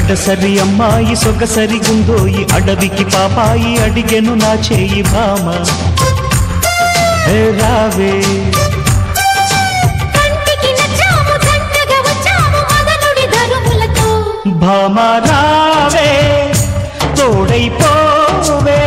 గడ్డసరి అమ్మాయి సొగసరి గుందోయి అడవికి పాపాయి అడిగెను నా చేయి భామ రావే భామ రావే తోడైపోవే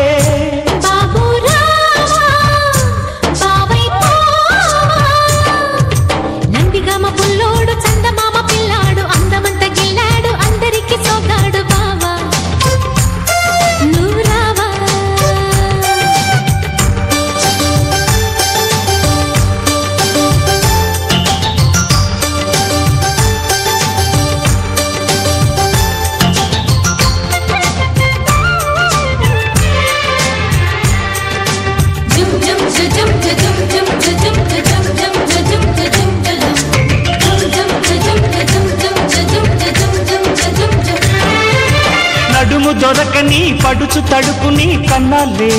నడుము దొరకని పడుచు తడుకుని కన్నాలే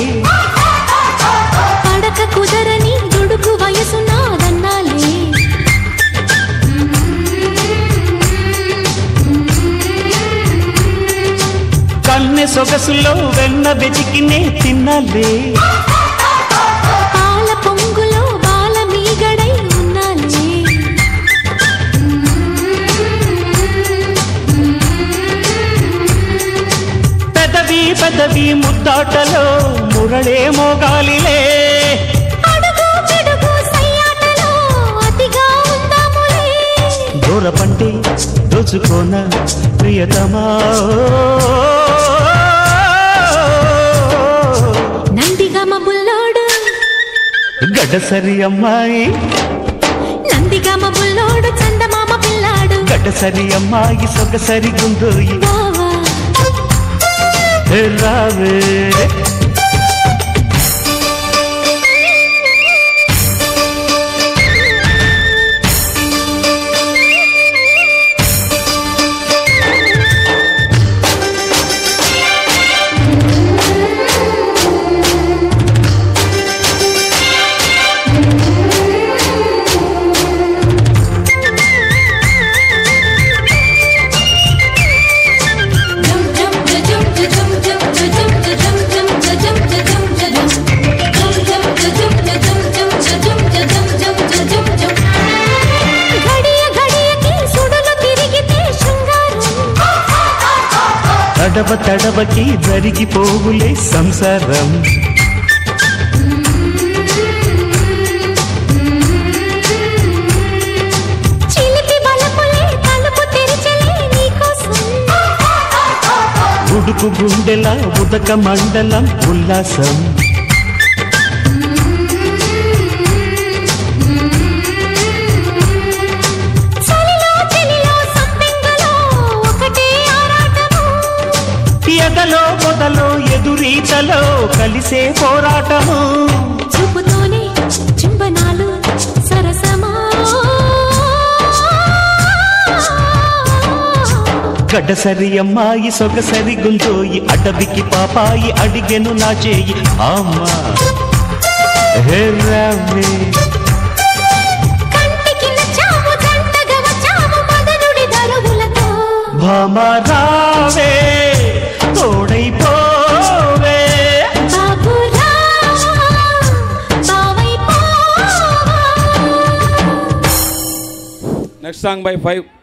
పడక కుదరని దుడుకు వయసు నాదన్నాలే కన్నె సొగసులో వెన్న వెతికినే తిన్నాలే పాల పొంగులో బాల మీగడై ఉన్నాలే పెదవి పెదవి ముద్దాటలో మురళే మోగాలిలే అడుగు పిడుగు సయ్యాటలో అతిగా ఉందాములే దూరపంటే దోచుకోన ప్రియతమా నందిగమ బుల్లోడు గడ్డసరి అమ్మాయి నందిగమ బుల్లోడు చందమామ పిల్లాడు గడ్డసరి అమ్మాయి సొగసరి గుందోయి బావా రావే తడవ తడవకి జరిగిపోవులే సంసారం ఉడుకు గుండెల ఉదక మండలం ఉల్లాసం ఎదలో మొదలో ఎదురీతలో కలిసే పోరాటము చూపుతోనే చింబనాలు సరసమా గడ్డసరి అమ్మాయి సొగసరి గుందోయి అడవికి పాపాయి అడిగెను నా చేయి అమ్మ రావే భామ రావే తోడైపోవే నెక్స్ట్ సాంగ్ బై 5